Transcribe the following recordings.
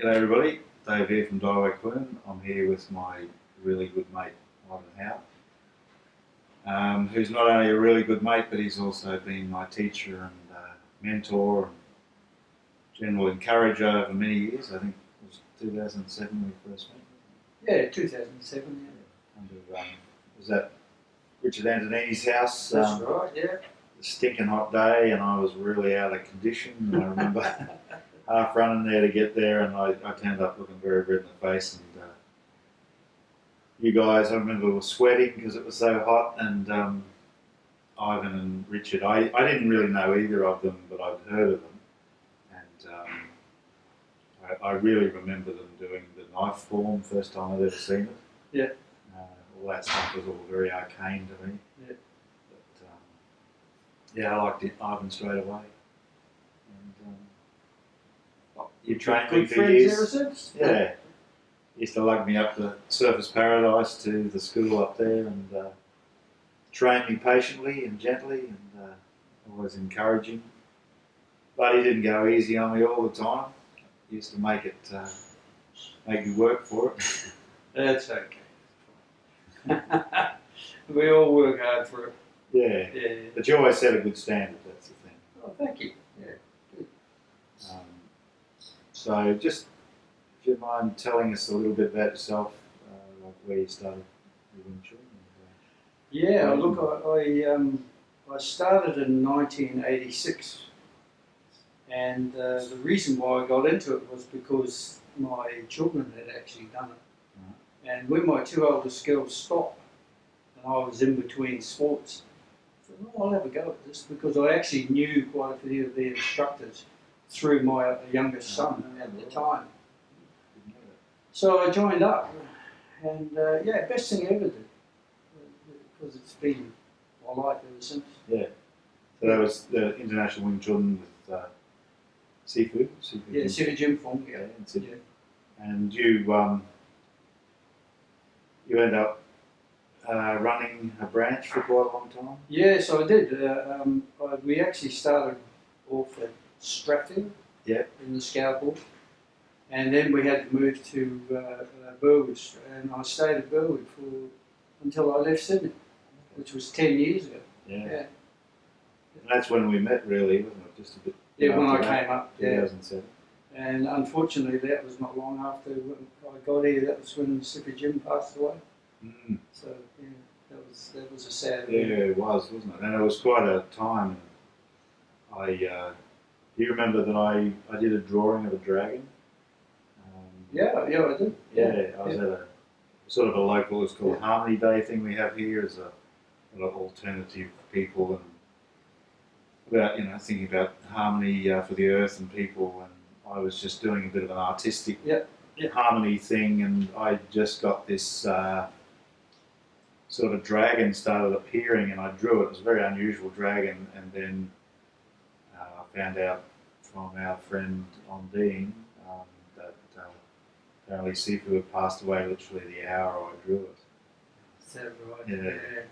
G'day everybody, Dave here from Diaway Queen. I'm here with my really good mate Ivan Howe, who's not only a really good mate but he's also been my teacher and mentor and general encourager over many years. I think it was 2007 when we first met. Yeah, 2007, yeah. Under, was that Richard Antonini's house? That's right, yeah. A stinking hot day and I was really out of condition and I remember half running there to get there and I turned up looking very red in the face and you guys, I remember, were sweating because it was so hot and Ivan and Richard, I didn't really know either of them but I'd heard of them and I really remember them doing the knife form, first time I'd ever seen it. Yeah. All that stuff was all very arcane to me. Yeah. But yeah, I liked it, Ivan straight away. You trained me for years. Ever since? Yeah. Used to lug me up to Surfers Paradise to the school up there and train me patiently and gently and always encouraging. But he didn't go easy on me all the time. He used to make me work for it. That's okay. We all work hard for it. Yeah. Yeah. But you always set a good standard, that's the thing. Oh, thank you. Yeah. Good. So just, if you mind telling us a little bit about yourself, like where you started with Wing Chun. Yeah, look, I started in 1986 and the reason why I got into it was because my children had actually done it. And when my two oldest girls stopped and I was in between sports, I thought, oh, I'll have a go at this because I actually knew quite a few of the instructors through my youngest son at the time. So I joined up and yeah, best thing I ever did because it's been my life ever since. Yeah. So that was the International Wing Chun with Sifu? Yeah, Sifu Jim Fung, yeah. Yeah. And you ended up running a branch for quite a long time? Yes, I did. We actually started off at Strathfield in the Scout Board, and then we had to move to Burwood, and I stayed at Burwood until I left Sydney, which was 10 years ago. Yeah. And that's when we met, really, wasn't it? Just a bit. Yeah, when I came up. 2007. Yeah. And unfortunately, that was not long after when I got here. That was when Sifu Jim passed away. Mm. So yeah, that was a sad Yeah, event. it was, wasn't it? And it was quite a time. Do you remember that I did a drawing of a dragon? Yeah, I do. Yeah, I was at a sort of a local, it's called Harmony Day thing we have here as an alternative for people and about, thinking about harmony for the earth and people, and I was just doing a bit of an artistic harmony thing and I just got this sort of dragon started appearing and I drew it. It was a very unusual dragon and then I found out from our friend Ondine that apparently Sifu had passed away literally the hour I drew it. Is that right? Yeah.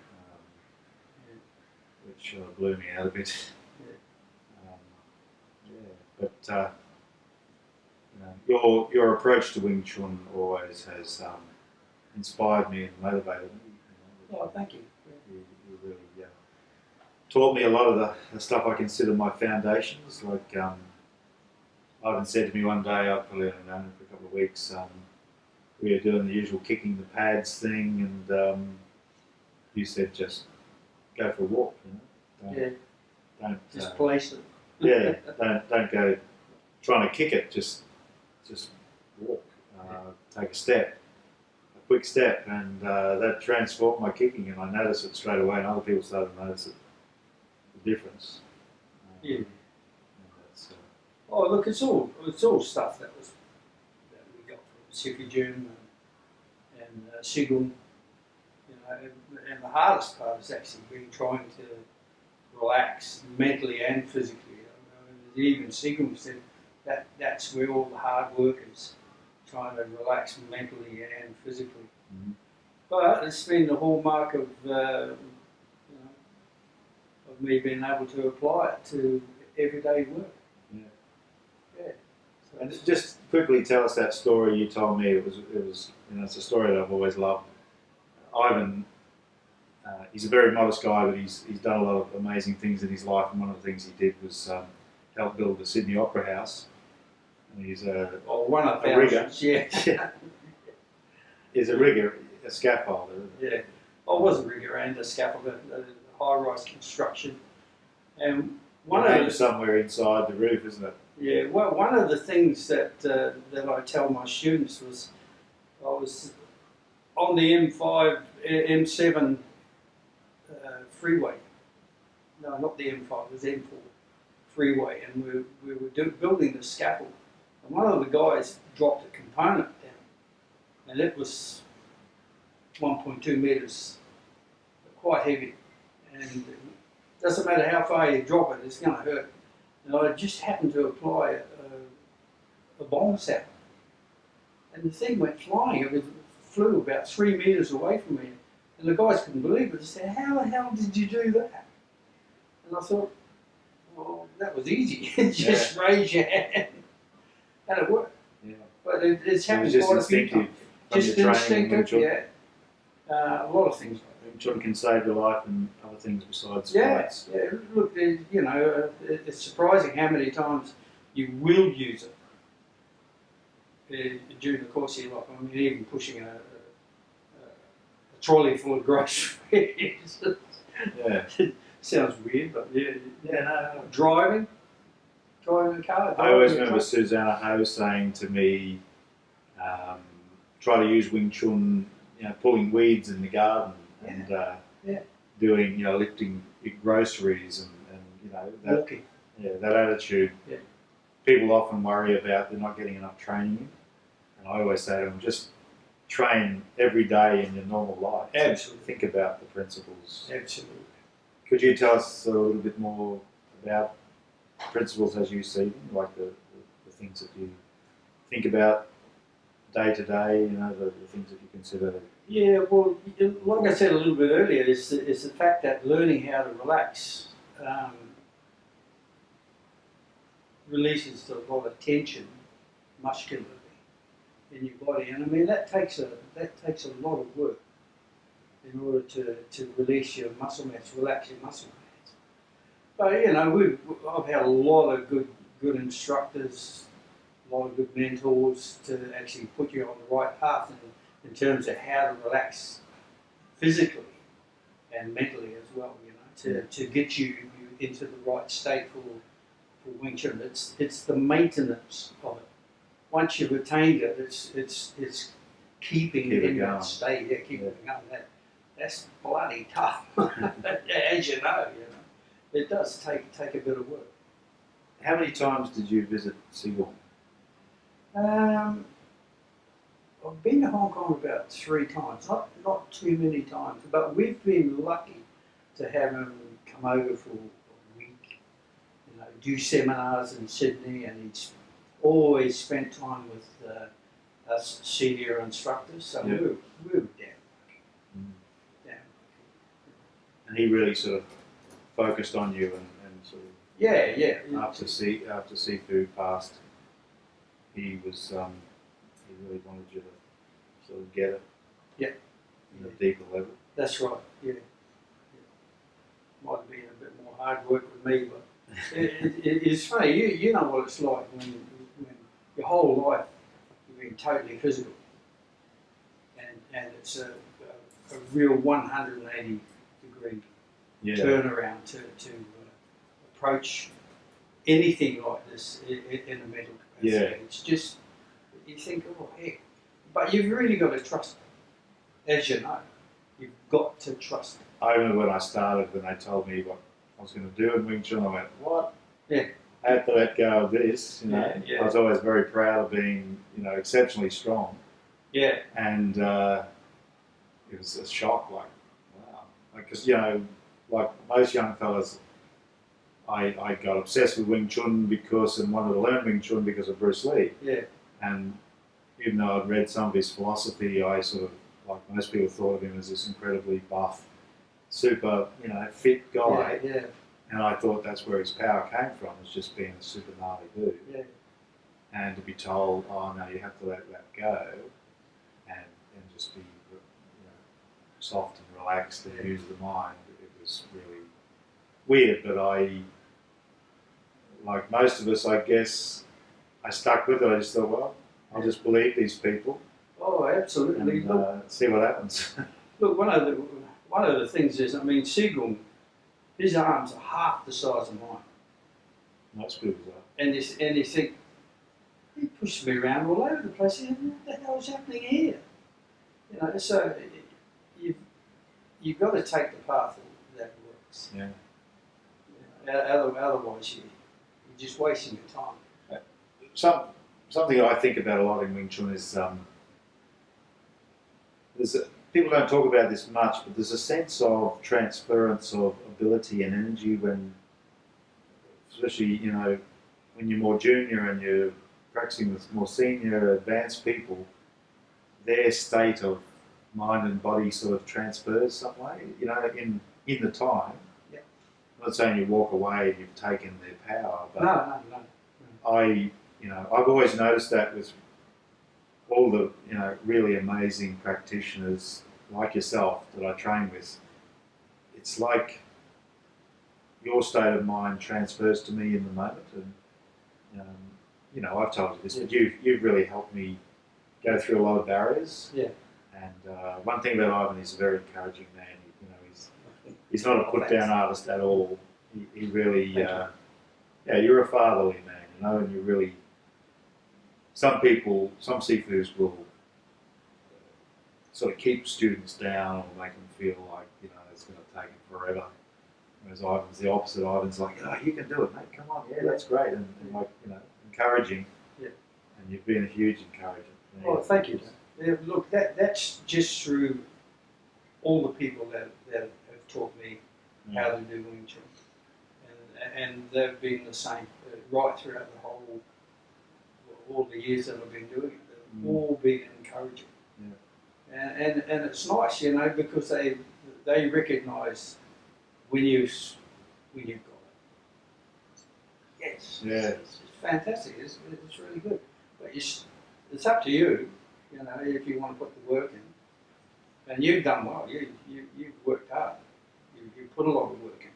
Which blew me out a bit. But your approach to Wing Chun always has inspired me and motivated me. Oh, thank you. You really taught me a lot of the stuff I consider my foundations. Like Ivan said to me one day, I'd probably only known him for a couple of weeks, we were doing the usual kicking the pads thing and you said just go for a walk, Don't just place it. Yeah, don't go trying to kick it, just walk, take a quick step, and that transformed my kicking, and I noticed it straight away, and other people started to notice the difference. Yeah. Oh, look, it's all stuff that we got from Sifu Jim and Sigung, and the hardest part has actually been trying to relax mentally and physically. Even Sigung said that's where all the hard work is, trying to relax mentally and physically. Mm-hmm. But it's been the hallmark of me being able to apply it to everyday work. Yeah. Yeah. So And just quickly tell us that story you told me. It was it's a story that I've always loved. Ivan, he's a very modest guy, but he's done a lot of amazing things in his life. And one of the things he did was help build the Sydney Opera House. And he's one of a rigger. Yeah. He's a rigger, a scaffolder. Yeah. I was a rigger and a scaffolder, high-rise construction. And Somewhere inside the roof, isn't it? Yeah, well, one of the things that that I tell my students was I was on the M5, M7 freeway. No, not the M5, it was M4 freeway, and we were building the scaffold. And one of the guys dropped a component down, and it was 1.2 metres, quite heavy. And it doesn't matter how far you drop it, it's going to hurt. And I just happened to apply a bomb cell. And the thing went flying. It flew about 3 metres away from me. And the guys couldn't believe it. They said, how the hell did you do that? And I thought, well, that was easy. Just raise your hand. And it worked. Yeah. But it's happened quite a few times. Just instinctive, yeah. A lot of things. Wing Chun can save your life and other things besides fights. Yeah, look, you know, it's surprising how many times you will use it during the course of your life. I mean, even pushing a trolley full of groceries. Yeah. Sounds weird, but yeah. No. Driving a car. I always remember Sifu Howe saying to me, try to use Wing Chun, you know, pulling weeds in the garden. And doing, you know, lifting big groceries and you know, that, walking. Yeah, that attitude. Yeah. People often worry about they're not getting enough training in. And I always say to them, just train every day in your normal life. Absolutely. Think about the principles. Absolutely. Could you tell us a little bit more about principles as you see them, like the things that you think about day to day, you know, the things that you consider? Yeah, well, like I said a little bit earlier, is the fact that learning how to relax releases a lot of tension muscularly in your body, and I mean that takes a lot of work in order to release your muscle mass, relax your muscle mass. But you know, I've had a lot of good instructors, a lot of good mentors to actually put you on the right path in terms of how to relax physically and mentally as well, you know, to get you into the right state for Wing Chun. It's the maintenance of it. Once you've attained it, it's keeping it in that state. Yeah, keeping it going. That's bloody tough, as you know. It does take a bit of work. How many times did you visit Sigung? I've been to Hong Kong about 3 times, not too many times, but we've been lucky to have him come over for a week, you know, do seminars in Sydney, and he's always spent time with us senior instructors, so we were down lucky. And he really sort of focused on you and sort of after Sifu passed, he was he really wanted you to sort of get it in a deeper level. That's right, yeah. Might have been a bit more hard work with me, but it's funny, you know what it's like when your whole life you've been totally physical, and it's a real 180 degree turnaround to approach anything like this in a mental capacity. Yeah. It's just, you think, oh heck, but you've really got to trust it, as you know. You've got to trust it. I remember when I started, when they told me what I was going to do in Wing Chun, I went, what? Yeah. I had to let go of this, you know. Yeah. I was always very proud of being, you know, exceptionally strong. Yeah. And it was a shock, like, wow. Because, you know, like most young fellas, I got obsessed with Wing Chun and wanted to learn Wing Chun because of Bruce Lee. Yeah. And even though I'd read some of his philosophy, I sort of, like most people, thought of him as this incredibly buff, super, you know, fit guy. Yeah. And I thought that's where his power came from, was just being a super gnarly dude. Yeah. and to be told, oh no, you have to let that go, and just be, soft and relaxed and use the mind. It was really weird, but I, like most of us, I guess, I stuck with it. I just thought, well, I'll just believe these people. Oh, absolutely. And see what happens. Look, one of the things is, I mean, Sigung, his arms are half the size of mine. Most people are. And you think, he pushes me around all over the place. What the hell is happening here? You know, so you've got to take the path that works. Yeah. Otherwise, you're just wasting your time. Something I think about a lot in Wing Chun is people don't talk about this much, but there's a sense of transference of ability and energy when, especially when you're more junior and you're practicing with more senior, advanced people, their state of mind and body sort of transfers some way. In the time. Yeah. I'm not saying you walk away and you've taken their power, but No. I've always noticed that with all the really amazing practitioners like yourself that I train with. It's like your state of mind transfers to me in the moment, and I've told you this, but you've really helped me go through a lot of barriers. Yeah. And one thing about Ivan, he's a very encouraging man. He's not a put down artist at all. He really, you're a fatherly man, and you really. Some Sifus will sort of keep students down or make them feel like it's going to take them forever. Whereas Ivan's the opposite. Ivan's like, you can do it, mate. Come on, that's great, and like encouraging. Yeah. And you've been a huge encourager. Well, thank you. Yeah, look, that's just through all the people that have taught me how to do Wing Chun, and they've been the same right throughout the whole. All the years that I've been doing it, they've all been encouraging. Yeah. And it's nice, because they recognise when you've got it. Yes. Yeah. It's fantastic. It's really good. But it's up to you, if you want to put the work in. And you've done well. You've worked hard. You put a lot of work in.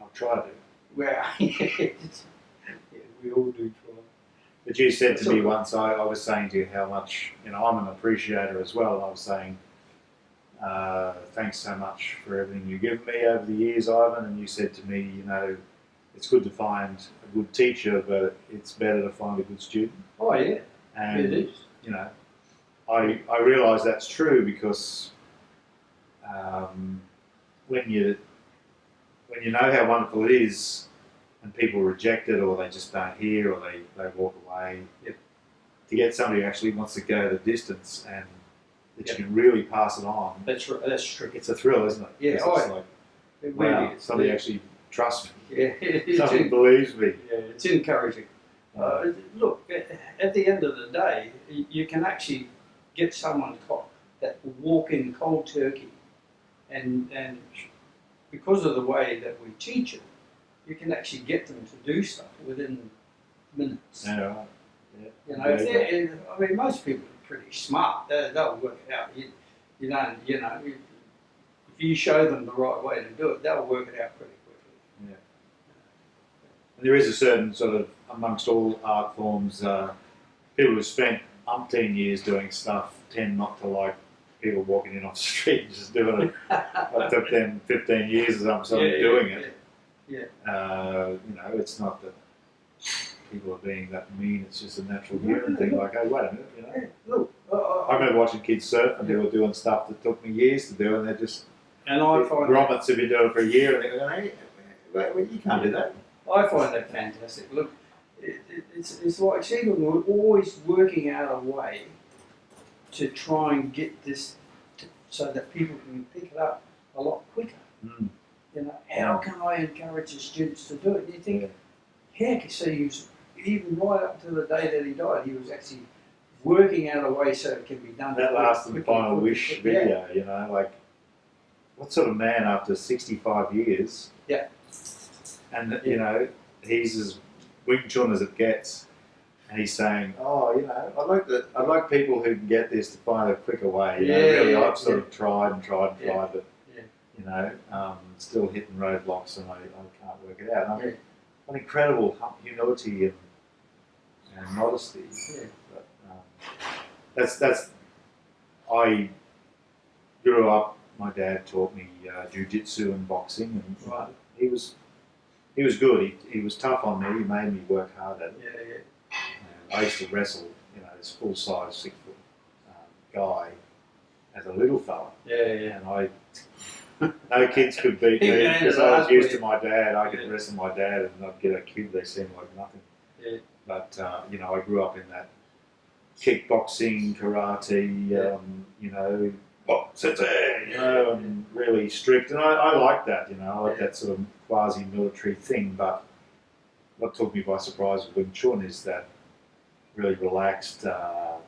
I'll try to. Well, we all do try. But you said to me once, I was saying to you how much, I'm an appreciator as well. I was saying, thanks so much for everything you've given me over the years, Ivan. And you said to me, it's good to find a good teacher, but it's better to find a good student. Oh, yeah. And, it is. I realise that's true because when you know how wonderful it is, and people reject it, or they just don't hear, or they walk away. Yep. To get somebody who actually wants to go the distance and that you can really pass it on. That's right. That's true. It's a thrill, isn't it? Yeah. It's like, it wow, really is. Somebody actually trusts me. Yeah. Somebody believes me. Yeah, it's encouraging. Look, at the end of the day, you can actually get someone that will walk in cold turkey, and because of the way that we teach it, you can actually get them to do stuff within minutes. Yeah, right. Yeah. Most people are pretty smart. They'll work it out. If you show them the right way to do it, they'll work it out pretty quickly. Yeah. And there is a certain sort of, amongst all art forms, people who spent umpteen years doing stuff tend not to like people walking in off the street and just doing it. It took them 15 years or something doing it. Yeah. It's not that people are being that mean. It's just a natural human thing. Like, hey, wait a minute, Yeah, look, I remember watching kids surf, and they were doing stuff that took me years to do, and they're just. And I find grommets have been doing it for a year, and they're going, hey, wait, you can't do that. I find that fantastic. Look, it's like Sigung, we're always working out a way to try and get this so that people can pick it up a lot quicker. Mm. How can I encourage the students to do it? And you think, heck, so he was, even right up to the day that he died, he was actually working out a way so it can be done. That last and final wish video, like, what sort of man after 65 years? Yeah. And, he's as Wing Chun as it gets. And he's saying, "Oh, you know, I'd like people who can get this to find a quicker way." You know, Yeah, really, yeah, I've sort of tried and tried and Yeah. tried, but Yeah. you know, still hitting roadblocks, and I can't work it out. And I Yeah. mean, an incredible humility and modesty. Yeah. But, that's I grew up. My dad taught me jiu-jitsu and boxing, and Right. he was good. He was tough on me. He made me work hard at it. Yeah. Yeah. And I used to wrestle, you know, this full-size 6 foot guy as a little fella, Yeah. Yeah. and no kids could beat me Yeah, because I was used to yeah. my dad. I could Yeah. wrestle my dad, and I'd get a kid. They seemed like nothing. Yeah. But you know, I grew up in that kickboxing, karate, Yeah. you know, sensei, you know, and really strict. And I like that, you know, I like that sort of quasi-military thing. But what took me by surprise with Wing Chun is that really relaxed, you know,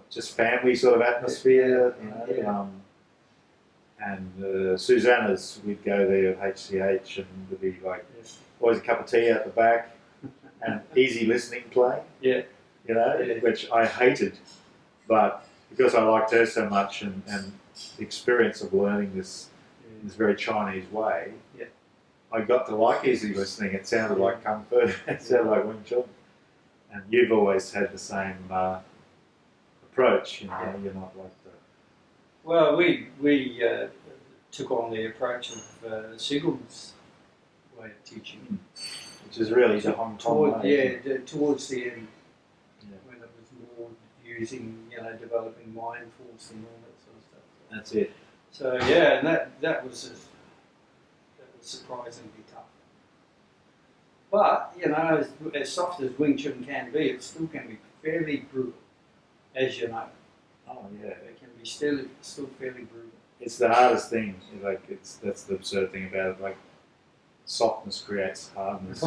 just family sort of atmosphere, you know. Yeah. And Susanna's, we'd go there at HCH, and there'd be like always a cup of tea out the back, and easy listening playing. Yeah. You know, which I hated, but because I liked her so much, and the experience of learning this very Chinese way, Yeah. I got to like easy listening. It sounded like kung fu. It sounded like Wing Chun. And you've always had the same approach. You know, you're not like the. Well, we took on the approach of Sigung's way of teaching, which is really the Hong Kong way. Yeah, towards the end, Yeah. when it was more using, you know, developing mind force and all that sort of stuff. That's it. So yeah, and that was surprisingly tough. But you know, as soft as Wing Chun can be, it still can be fairly brutal, as you know. Oh yeah. It can be still fairly brutal. It's the hardest thing. Like that's the absurd thing about it. Like softness creates hardness,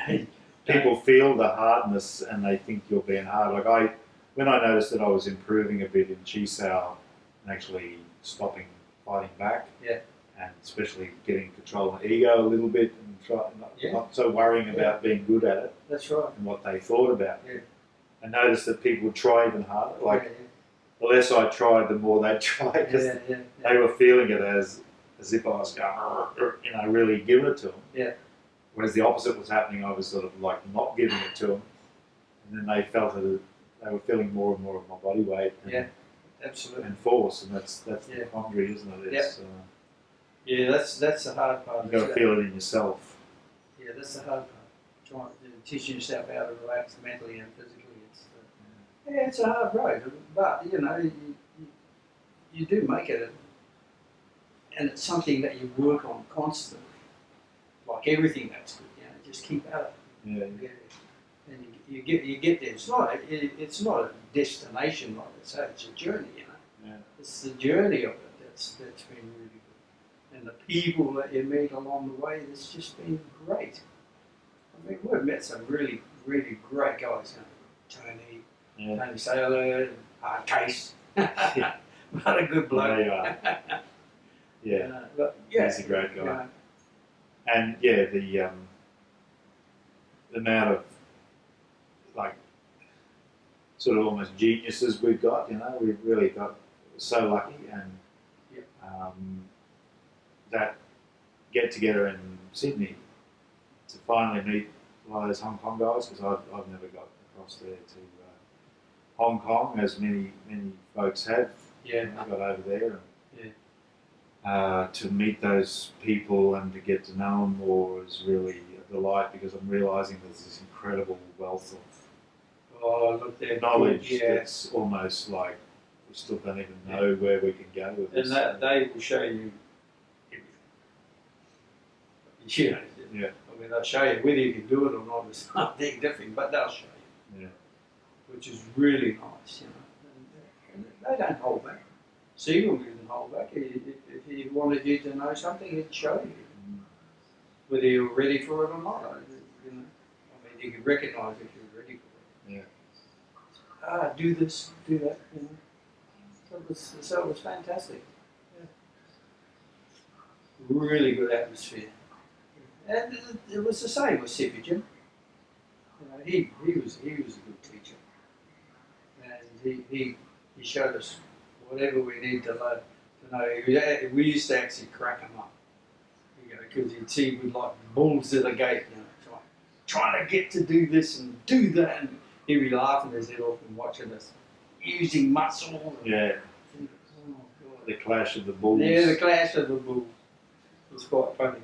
and people feel the hardness and they think you're being hard. Like when I noticed that I was improving a bit in Chi Sao and actually stopping fighting back, Yeah. and especially getting control of my ego a little bit and not so worrying about being good at it. That's right. And what they thought about it. Yeah. I noticed that people would try even harder. Like the less I tried, the more they tried, because they were feeling it as if I was going, you know, really giving it to them. Yeah. Whereas the opposite was happening. I was sort of like not giving it to them, and then they felt it. They were feeling more and more of my body weight. And, absolutely. And force, and that's the quandary, isn't it? It's, yeah, that's the hard part. You've got to feel it in yourself. Yeah, that's the hard part. Trying to teach yourself how to relax mentally and physically. It's a hard road, but you know, you do make it, and it's something that you work on constantly. Like everything that's good, you know, just keep at it. Yeah. And you get there. It's not a destination, like I say. It's a journey, you know. Yeah. It's the journey of it that's been really good, and the people that you meet along the way. That's just been great. I mean, we've met some really, really great guys. You know, Tony Saylor, Case. What a good bloke. There you are. Yeah. But, he's a great guy. And the amount of like sort of almost geniuses we've got, you know, we've really got so lucky, and that get together in Sydney to finally meet a lot of those Hong Kong guys, because I've never got across there to Hong Kong as many folks have. Yeah. I got over there, and to meet those people and to get to know them more is really a delight, because I'm realising there's this incredible wealth of knowledge that's almost like we still don't even know where we can go with this. And that they will show you everything. Yeah. I mean, they'll show you whether you can do it or not is something different, but they'll show you. Yeah. Which is really nice, you know. And they don't hold back. Sigung didn't hold back. If he wanted you to know something, he'd show you. Whether you were ready for it or not, you know. I mean, you could recognise if you're ready for it. Yeah. Do this, do that, you know. So it was fantastic. Yeah. Really good atmosphere. And it was the same with Sifu Jim. he was a good teacher, and he showed us whatever we need to learn. To know, we used to actually crack him up, because he'd see we like bulls at the gate, trying to get to do this and do that, and he'd be laughing his head off and watching us using muscle. Yeah. Oh, God. The clash of the bulls. Yeah, the clash of the bulls. It's quite funny.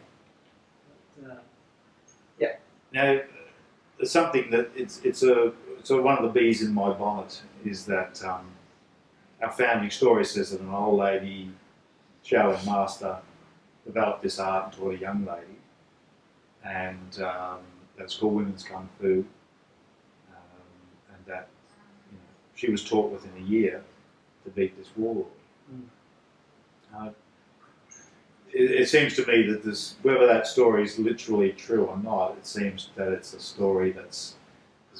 But, yeah. Now, there's something that it's one of the bees in my bonnet is that our founding story says that an old lady, Shaolin master, developed this art and taught a young lady, and that's called women's kung fu, and that she was taught within a year to beat this warlord. It seems to me that whether that story is literally true or not, it seems that it's a story that's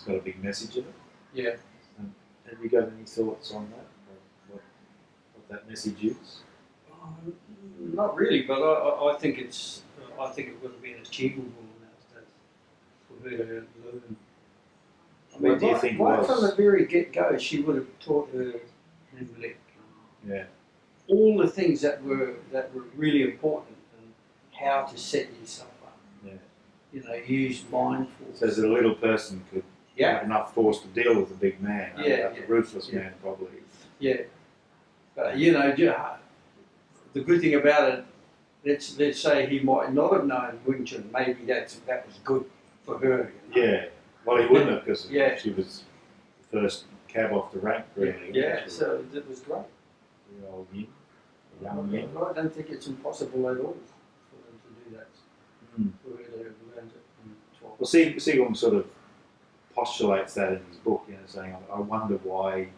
got a big message in it. Yeah. Have you got any thoughts on that? What that message is? Not really, but I think I think it would have been achievable for her to learn. What do you think it right was? from the very get-go, she would have taught her Nimblick. Yeah. All the things that were really important, and how to set yourself up. Yeah. Use mindfulness. So that a little person could have enough force to deal with a big man, a ruthless man probably. Yeah. But the good thing about it, let's say he might not have known Wing Chun. Maybe that was good for her. Yeah. Well, he wouldn't have, because Yeah. she was the first cab off the rank, really. Yeah. So it was great. The old yin, the young yin. I don't think it's impossible at all for them to do that. For her to have learned it in 12. Well, Sigung sort of postulates that in his book, saying, I wonder why it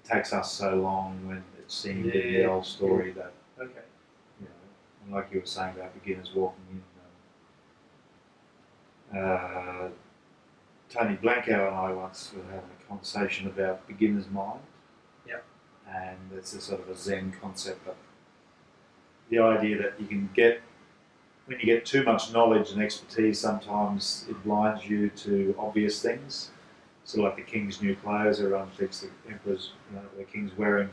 takes us so long when it seemed in the old story that, and like you were saying about beginners walking in. Tony Blanco and I once were having a conversation about beginner's mind. And it's a sort of a Zen concept, but the idea that you can get, when you get too much knowledge and expertise, sometimes it blinds you to obvious things. So like the king's new clothes, everyone thinks the emperor's, the king's wearing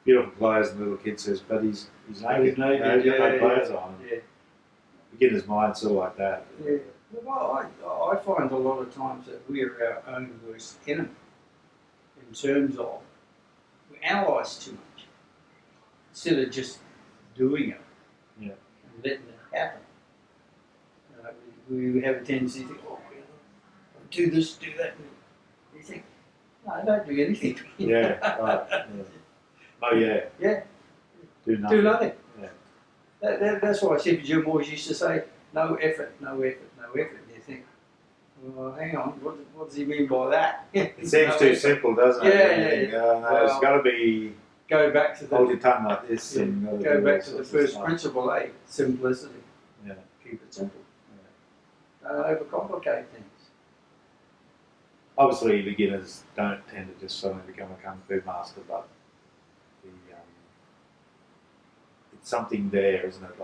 beautiful clothes, and the little kid says, but he's naked. He's got no clothes on. Yeah. Beginner's mind, sort of like that. Yeah. Well, I find a lot of times that we are our own worst enemy in terms of we analyse too much instead of just doing it and letting it happen. We have a tendency to think, do this, do that. And you think, no, don't do anything. Yeah, right. Yeah. Oh, yeah. Yeah. Do nothing. Do nothing. Yeah. That's why Sifu Jim always used to say, no effort, no effort, no effort. And you think, well, hang on, what does he mean by that? It seems too simple, doesn't it? It's got to be, go back to hold your tongue like this. Yeah, and go back to the first principle, simplicity. Yeah. Keep it simple. Don't overcomplicate things. Obviously, beginners don't tend to just suddenly become a kung fu master, but it's something there, isn't it?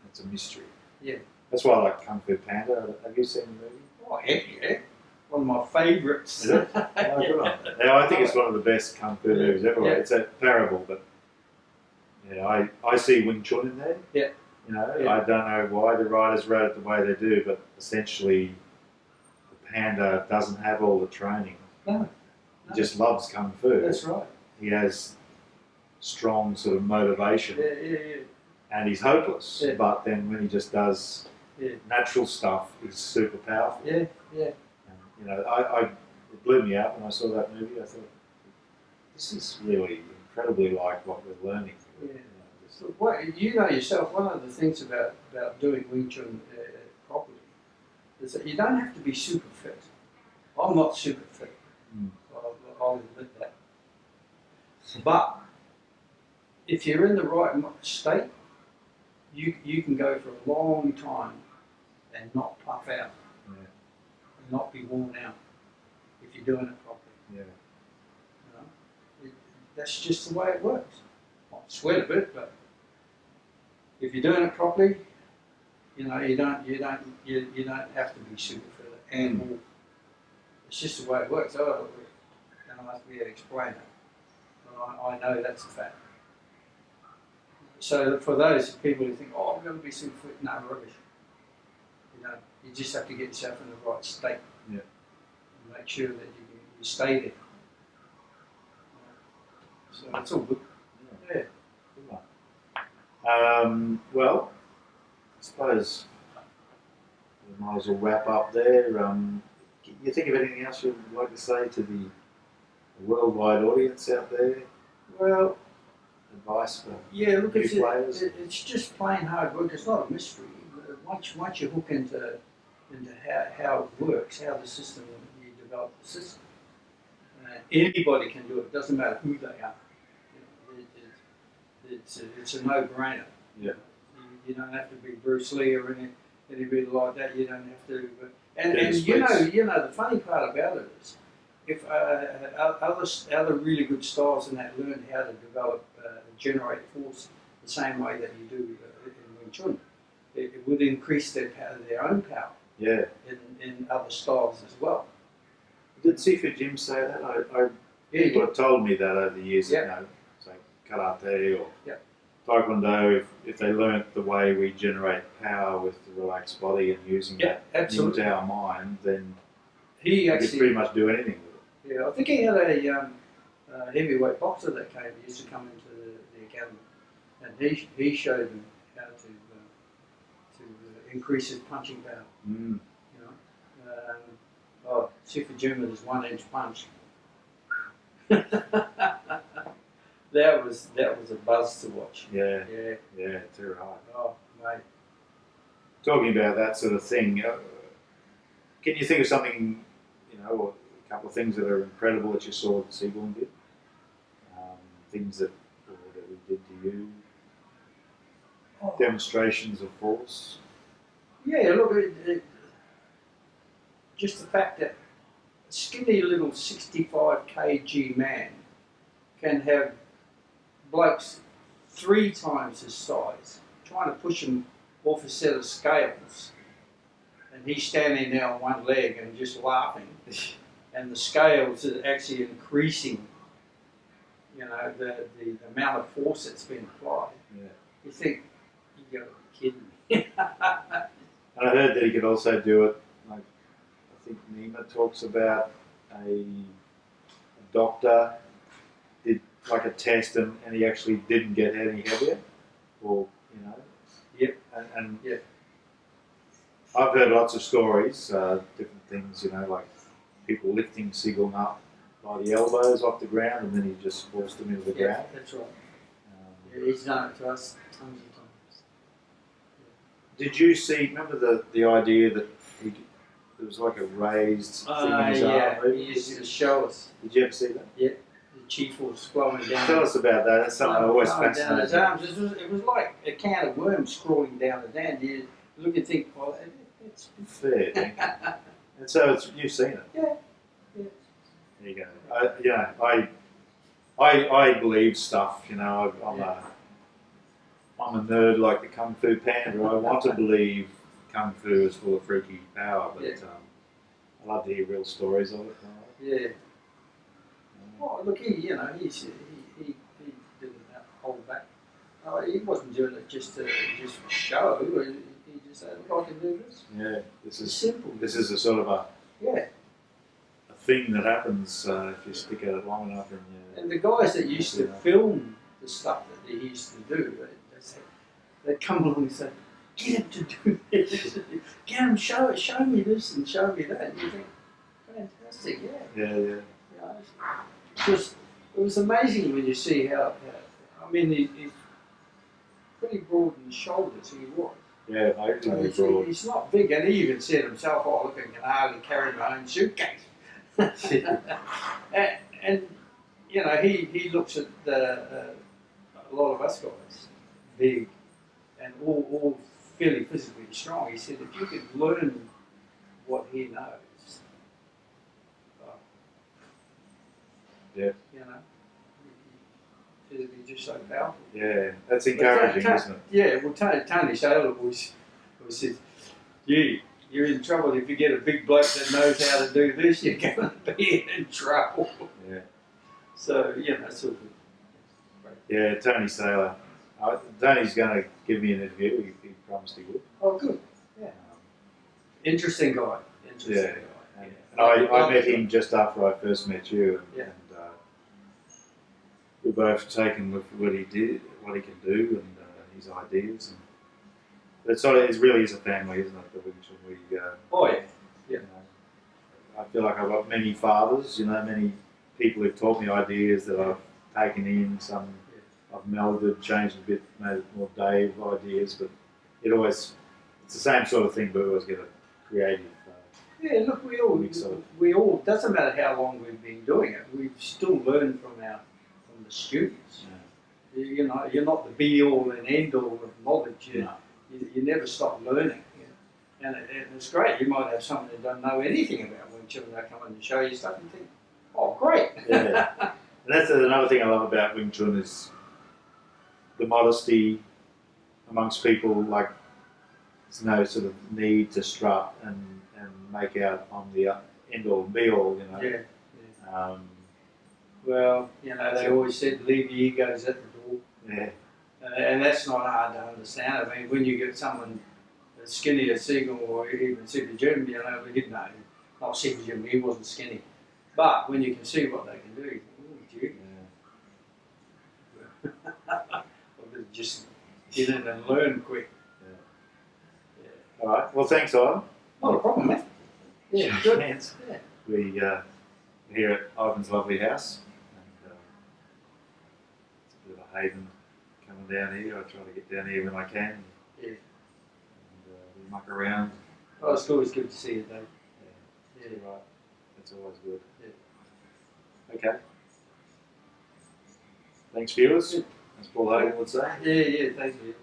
It's a mystery. Yeah. That's why I like Kung Fu Panda. Have you seen the movie? Oh, heck yeah. One of my favourites. Is it? I think it's one of the best Kung Fu movies ever. Yeah. It's a parable, but I see Wing Chun in there. Yeah. I don't know why the writers wrote it the way they do, but essentially the panda doesn't have all the training. No. He just loves Kung Fu. That's right. He has strong sort of motivation. Yeah. And he's hopeless, but then when he just does natural stuff, he's super powerful. Yeah. And, it blew me out when I saw that movie. I thought, this is really incredibly like what we're learning. Well, you know yourself, one of the things about doing Wing Chun properly is that you don't have to be super fit. I'm not super fit. I'll admit that. But if you're in the right state, you can go for a long time and not puff out, and not be worn out if you're doing it properly. That's just the way it works. Might sweat a bit, but if you're doing it properly, You know, you don't have to be super fit. And it's just the way it works. Oh, and I have to be able to explain it. But I know that's a fact. So for those people who think, oh, I'm going to be super fit, no, rubbish. You know, you just have to get yourself in the right state. Yeah. And make sure that you stay there. So that's all good. Yeah. Well, I suppose we might as well wrap up there. You think of anything else you'd like to say to the worldwide audience out there? Well, advice for look, new players? it's just plain hard work. It's not a mystery. Once you hook into how it works, how the system, you develop the system, anybody can do it. It doesn't matter who they are. It's a no-brainer. Yeah. You don't have to be Bruce Lee or anybody like that. You don't have to. And you know the funny part about it is, if other really good styles and that learn how to develop generate force the same way that you do in Wing Chun, it would increase their own power. Yeah. In other styles as well. Did Sifu Jim say that? People have told me that over the years. You know, say karate or taekwondo. If they learnt the way we generate power with the relaxed body and using that into our mind, then he could pretty much do anything with it. Yeah, I think he had a heavyweight boxer that used to come into the academy, and he showed him how to increase his punching power. Mm. You know, Sifu Jim with his 1-inch punch. That was a buzz to watch. Yeah, too right. Oh, mate. Talking about that sort of thing, can you think of something, or a couple of things that are incredible that you saw that Sigung did? Things that we did to you? Demonstrations of force? Yeah, look, just the fact that a skinny little 65 kg man can have blokes 3 times his size trying to push him off a set of scales, and he's standing there on one leg and just laughing, and the scales are actually increasing, the amount of force that's been applied. Yeah. You think, you gotta be kidding me. And I heard that he could also do it, like I think Nima talks about a doctor did like a test and he actually didn't get any heavier, or Yep. And yeah. I've heard lots of stories, different things, like people lifting Sigung up by the elbows off the ground and then he just forced them into the ground. That's right. He's done it to us tons of times. Did you see? Remember the idea that there was like a raised thing in his arm? He used to show us. Did you ever see that? Yeah. The chief was flowing down. Tell us about that. That's something I always fascinates me. It was like a can of worms crawling down the dam. You look and think, well, it's fair. And so you've seen it. Yeah. There you go. I believe stuff. I'm a nerd like the Kung Fu Panda. I want to believe Kung Fu is full of freaky power, but I love to hear real stories of it. Yeah. Well, look, he didn't hold back. He wasn't doing it just to show. He just said, look, I can do this. Yeah, this is simple. This is a sort of a thing that happens if you stick at it long enough. And the guys that used to film the stuff that he used to do, they'd come along and say, get him to do this. Get him, show me this and show me that. And you think, fantastic, Yeah. Because it was amazing when you see how he's pretty broad in the shoulders, he was. Yeah, broad. He's not big, and he even said himself, look, I can hardly carry my own suitcase. and he looks at a lot of us guys, big, and all fairly physically strong. He said, if you could learn what he knows, it'd be just so powerful. Yeah, that's encouraging, isn't it? Yeah, well, Tony Saylor was We said, "Gee, you're in trouble if you get a big bloke that knows how to do this. You're going to be in trouble." Yeah. So it's all good. Yeah, Tony Saylor. Tony's going to give me an interview. He promised he would. Oh, good. Yeah. Interesting guy. Interesting Yeah. guy. And I met him just after I first met you. And we're both taken with what he did, what he can do, and his ideas. And it really is a family, isn't it? The Wing Chun. Oh yeah. You know, I feel like I've got many fathers. Many people who've taught me ideas that I've taken in. Some I've melded, changed a bit, made it more Dave ideas, but it's the same sort of thing, but we always get a creative. Yeah, look, we all doesn't matter how long we've been doing it. We still learn from the students. Yeah. You're not the be all and end all of knowledge. No. You never stop learning. And it's great. You might have someone who doesn't know anything about Wing Chun, and they come in and show you stuff and think, oh, great. Yeah. And that's another thing I love about Wing Chun is the modesty amongst people. Like, there's no sort of need to strut and make out on the end all and be all. Yeah. Well, they always said leave your egos at the door. Yeah. And that's not hard to understand. I mean, when you get someone as skinny as Sigung or even Sifu Jim, not Sifu Jim, he wasn't skinny. But when you can see what they can do, you think, oh, gee. I better just get in and learn quick. Yeah. All right. Well, thanks, Ivan. Not a problem, man. Yeah, good. Hands. Yeah. We here at Ivan's lovely house. And, it's a bit of a haven coming down here. I try to get down here when I can. Yeah. And we muck around. Oh, it's always good to see you, Dave. Yeah. Right. That's always good. Yeah. Okay. Thanks, viewers. As Paul Hogan would say. Yeah, thank you.